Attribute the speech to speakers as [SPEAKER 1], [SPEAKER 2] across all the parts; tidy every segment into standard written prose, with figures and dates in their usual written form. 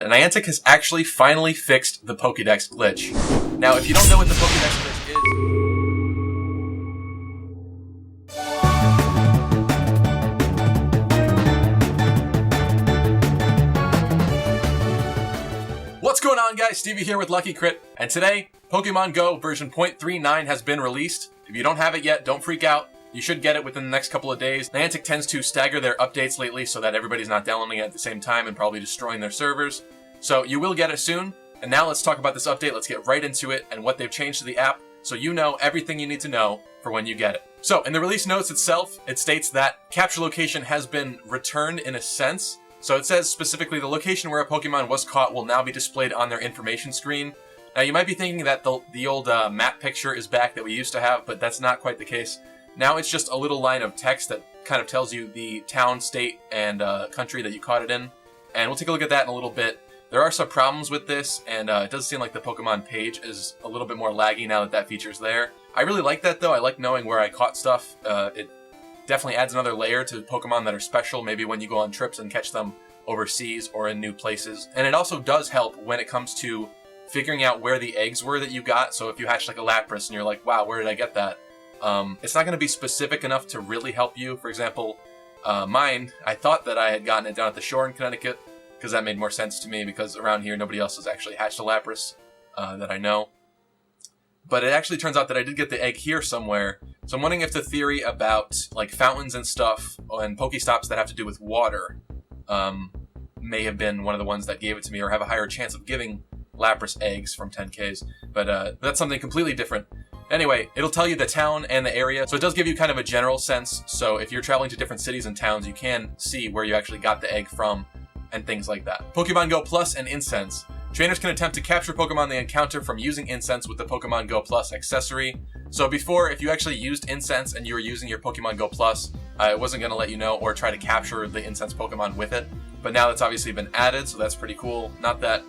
[SPEAKER 1] Niantic has actually finally fixed the Pokédex glitch. Now, if you don't know what the Pokédex glitch is, what's going on, guys? Stevie here with Lucky Crit, and today, Pokemon Go version 0.39 has been released. If you don't have it yet, don't freak out. You should get it within the next couple of days. Niantic tends to stagger their updates lately so that everybody's not downloading it at the same time and probably destroying their servers. So you will get it soon. And now let's talk about this update. Let's get right into it and what they've changed to the app so you know everything you need to know for when you get it. So in the release notes itself, it states that capture location has been returned in a sense. So it says specifically the location where a Pokemon was caught will now be displayed on their information screen. Now you might be thinking that the old map picture is back that we used to have, but that's not quite the case. Now it's just a little line of text that kind of tells you the town, state, and country that you caught it in. And we'll take a look at that in a little bit. There are some problems with this, and it does seem like the Pokemon page is a little bit more laggy now that that feature's there. I really like that, though. I like knowing where I caught stuff. It definitely adds another layer to Pokemon that are special, maybe when you go on trips and catch them overseas or in new places. And it also does help when it comes to figuring out where the eggs were that you got. So if you hatched like a Lapras and you're like, wow, where did I get that? It's not going to be specific enough to really help you. For example, mine, I thought that I had gotten it down at the shore in Connecticut, because that made more sense to me, because around here nobody else has actually hatched a Lapras that I know. But it actually turns out that I did get the egg here somewhere. So I'm wondering if the theory about like fountains and stuff and Pokestops that have to do with water may have been one of the ones that gave it to me, or have a higher chance of giving Lapras eggs from 10Ks. But that's something completely different. Anyway, it'll tell you the town and the area, so it does give you kind of a general sense. So if you're traveling to different cities and towns, you can see where you actually got the egg from and things like that. Pokemon Go Plus and Incense. Trainers can attempt to capture Pokemon they encounter from using Incense with the Pokemon Go Plus accessory. So before, if you actually used Incense and you were using your Pokemon Go Plus, it wasn't going to let you know or try to capture the Incense Pokemon with it. But now that's obviously been added, so that's pretty cool. Not that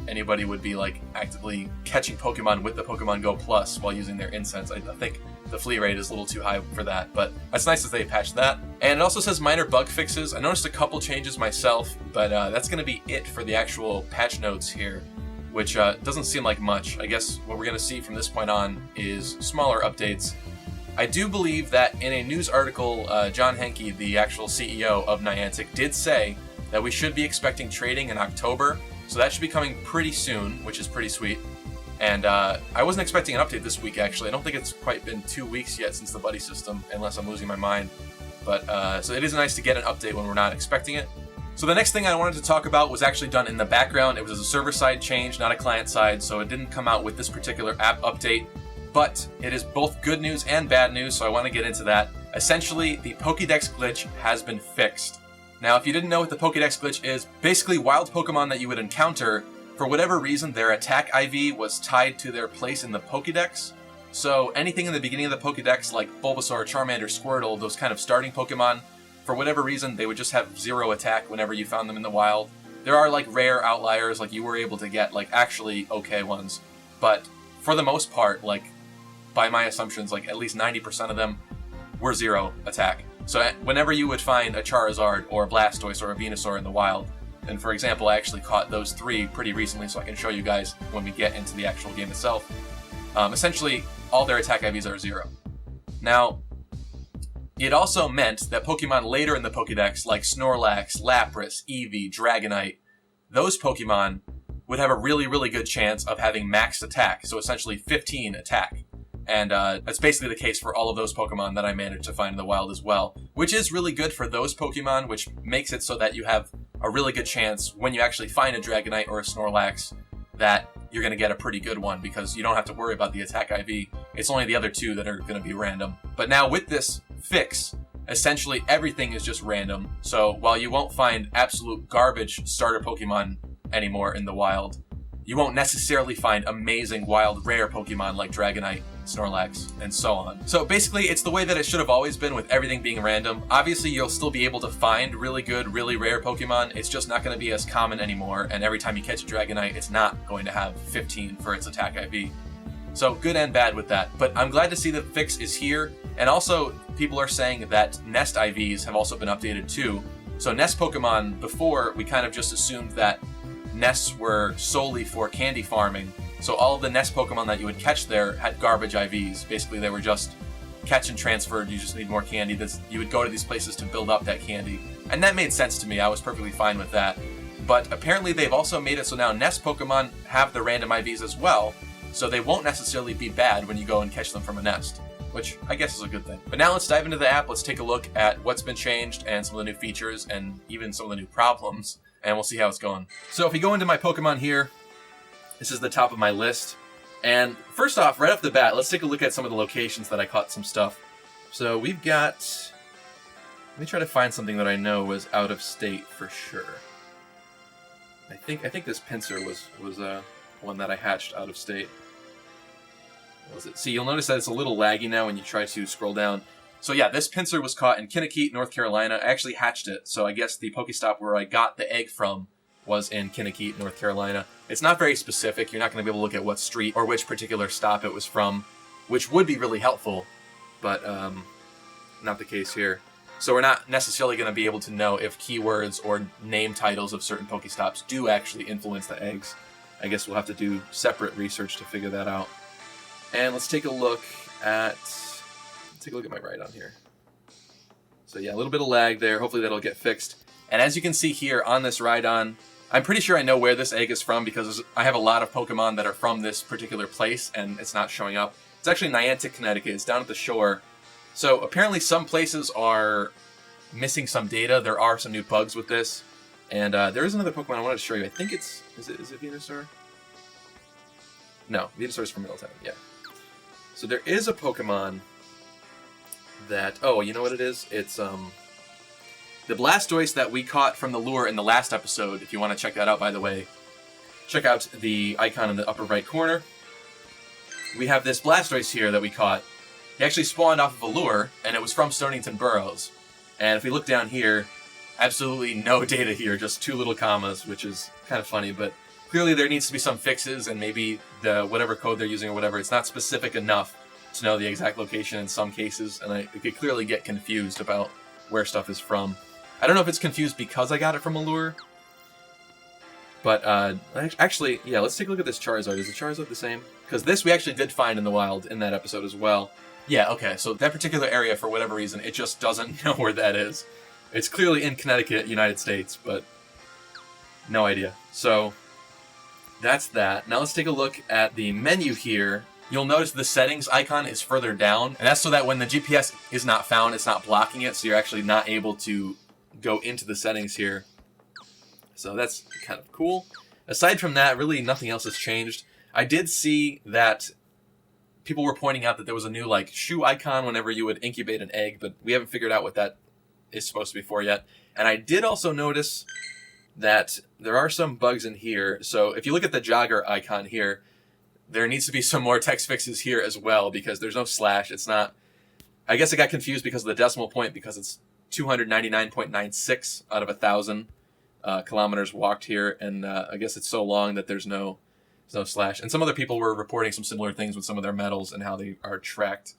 [SPEAKER 1] anybody would be like actively catching Pokemon with the Pokemon Go Plus while using their Incense. I think the flea rate is a little too high for that, but it's nice that they patched that. And it also says minor bug fixes. I noticed a couple changes myself, but that's going to be it for the actual patch notes here, which doesn't seem like much. I guess what we're going to see from this point on is smaller updates. I do believe that in a news article, John Henke, the actual CEO of Niantic, did say that we should be expecting trading in October. So that should be coming pretty soon, which is pretty sweet. And I wasn't expecting an update this week, actually. I don't think it's quite been 2 weeks yet since the buddy system, unless I'm losing my mind. But so it is nice to get an update when we're not expecting it. So the next thing I wanted to talk about was actually done in the background. It was a server-side change, not a client-side, so it didn't come out with this particular app update. But it is both good news and bad news, so I want to get into that. Essentially, the Pokédex glitch has been fixed. Now, if you didn't know what the Pokédex glitch is, basically wild Pokemon that you would encounter, for whatever reason, their attack IV was tied to their place in the Pokédex. So anything in the beginning of the Pokédex, like Bulbasaur, Charmander, Squirtle, those kind of starting Pokemon, for whatever reason, they would just have 0 attack whenever you found them in the wild. There are like rare outliers, like you were able to get like actually okay ones. But for the most part, like by my assumptions, like at least 90% of them were 0 attack. So whenever you would find a Charizard or a Blastoise or a Venusaur in the wild, and for example, I actually caught those 3 pretty recently, so I can show you guys when we get into the actual game itself. Essentially, all their attack IVs are 0. Now, it also meant that Pokemon later in the Pokédex, like Snorlax, Lapras, Eevee, Dragonite, those Pokemon would have a really, really good chance of having maxed attack, so essentially 15 attack. And that's basically the case for all of those Pokemon that I managed to find in the wild as well, which is really good for those Pokemon, which makes it so that you have a really good chance when you actually find a Dragonite or a Snorlax that you're going to get a pretty good one, because you don't have to worry about the attack IV. It's only the other 2 that are going to be random. But now with this fix, essentially everything is just random. So while you won't find absolute garbage starter Pokemon anymore in the wild, you won't necessarily find amazing wild rare Pokemon like Dragonite, Snorlax, and so on. So basically, it's the way that it should have always been, with everything being random. Obviously, you'll still be able to find really good, really rare Pokemon. It's just not going to be as common anymore, and every time you catch a Dragonite, it's not going to have 15 for its attack IV. So good and bad with that. But I'm glad to see the fix is here, and also people are saying that Nest IVs have also been updated too. So Nest Pokemon, before, we kind of just assumed that nests were solely for candy farming. So all of the nest Pokemon that you would catch there had garbage IVs. Basically, they were just catch and transferred. You just need more candy. You would go to these places to build up that candy. And that made sense to me. I was perfectly fine with that. But apparently they've also made it so now nest Pokemon have the random IVs as well. So they won't necessarily be bad when you go and catch them from a nest, which I guess is a good thing. But now let's dive into the app. Let's take a look at what's been changed and some of the new features and even some of the new problems. And we'll see how it's going. So if we go into my Pokemon here, this is the top of my list. And first off, right off the bat, let's take a look at some of the locations that I caught some stuff. So we've got... Let me try to find something that I know was out of state for sure. I think this pincer was one that I hatched out of state. What was it? See, you'll notice that it's a little laggy now when you try to scroll down. So yeah, this pincer was caught in Kinnikit, North Carolina. I actually hatched it, so I guess the Pokestop where I got the egg from was in Kinnikit, North Carolina. It's not very specific. You're not going to be able to look at what street or which particular stop it was from, which would be really helpful, but not the case here. So we're not necessarily going to be able to know if keywords or name titles of certain Pokestops do actually influence the eggs. I guess we'll have to do separate research to figure that out. And let's take a look at my Rhydon here. So yeah, a little bit of lag there. Hopefully that'll get fixed. And as you can see here on this Rhydon, I'm pretty sure I know where this egg is from because I have a lot of Pokemon that are from this particular place and it's not showing up. It's actually Niantic, Connecticut. It's down at the shore. So apparently some places are missing some data. There are some new bugs with this. And there is another Pokemon I wanted to show you. I think is it Venusaur? No, Venusaur is from Middletown, yeah. So there is a Pokemon that, oh, you know what it is? It's the Blastoise that we caught from the lure in the last episode. If you want to check that out, by the way, check out the icon in the upper right corner. We have this Blastoise here that we caught. He actually spawned off of a lure, and it was from Stonington Burrows. And if we look down here, absolutely no data here, just 2 little commas, which is kind of funny, but clearly there needs to be some fixes, and maybe whatever code they're using or whatever, it's not specific enough to know the exact location in some cases, and I could clearly get confused about where stuff is from. I don't know if it's confused because I got it from a lure, but actually, yeah, let's take a look at this Charizard. Is the Charizard the same? Because this we actually did find in the wild in that episode as well. Yeah, okay, so that particular area, for whatever reason, it just doesn't know where that is. It's clearly in Connecticut, United States, but no idea. So that's that. Now let's take a look at the menu here. You'll notice the settings icon is further down, and that's so that when the GPS is not found, it's not blocking it, so you're actually not able to go into the settings here. So that's kind of cool. Aside from that, really nothing else has changed. I did see that people were pointing out that there was a new like shoe icon whenever you would incubate an egg, but we haven't figured out what that is supposed to be for yet. And I did also notice that there are some bugs in here. So if you look at the jogger icon here, there needs to be some more text fixes here as well because there's no slash. It's not... I guess I got confused because of the decimal point because it's 299.96 out of 1,000 kilometers walked here, and I guess it's so long that there's no slash. And some other people were reporting some similar things with some of their medals and how they are tracked.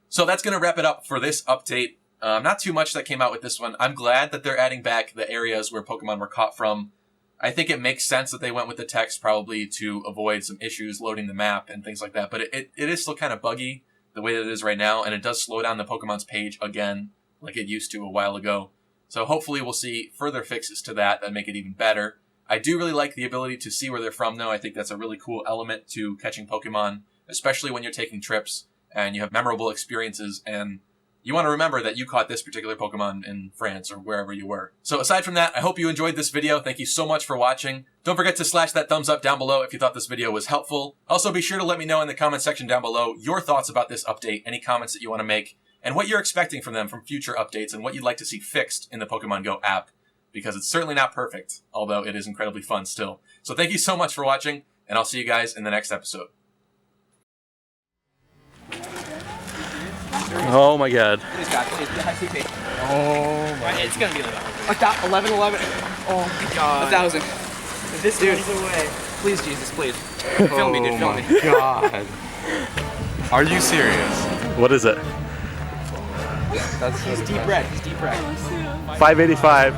[SPEAKER 1] So that's going to wrap it up for this update. Not too much that came out with this one. I'm glad that they're adding back the areas where Pokemon were caught from. I think it makes sense that they went with the text probably to avoid some issues loading the map and things like that. But it is still kind of buggy the way that it is right now, and it does slow down the Pokemon's page again like it used to a while ago. So hopefully we'll see further fixes to that make it even better. I do really like the ability to see where they're from, though. I think that's a really cool element to catching Pokemon, especially when you're taking trips and you have memorable experiences and you want to remember that you caught this particular Pokemon in France or wherever you were. So aside from that, I hope you enjoyed this video. Thank you so much for watching. Don't forget to slash that thumbs up down below if you thought this video was helpful. Also, be sure to let me know in the comment section down below your thoughts about this update, any comments that you want to make, and what you're expecting from them from future updates and what you'd like to see fixed in the Pokemon Go app, because it's certainly not perfect, although it is incredibly fun still. So thank you so much for watching, and I'll see you guys in the next episode.
[SPEAKER 2] Oh my god.
[SPEAKER 3] He's got it. High CP.
[SPEAKER 2] Oh my.
[SPEAKER 3] It's gonna be like 11. Oh my god. 1,000. This dude. Away. Please, Jesus, please. Film me, dude. Film me.
[SPEAKER 2] God. Are you serious? What is it?
[SPEAKER 3] He's deep red.
[SPEAKER 2] 585.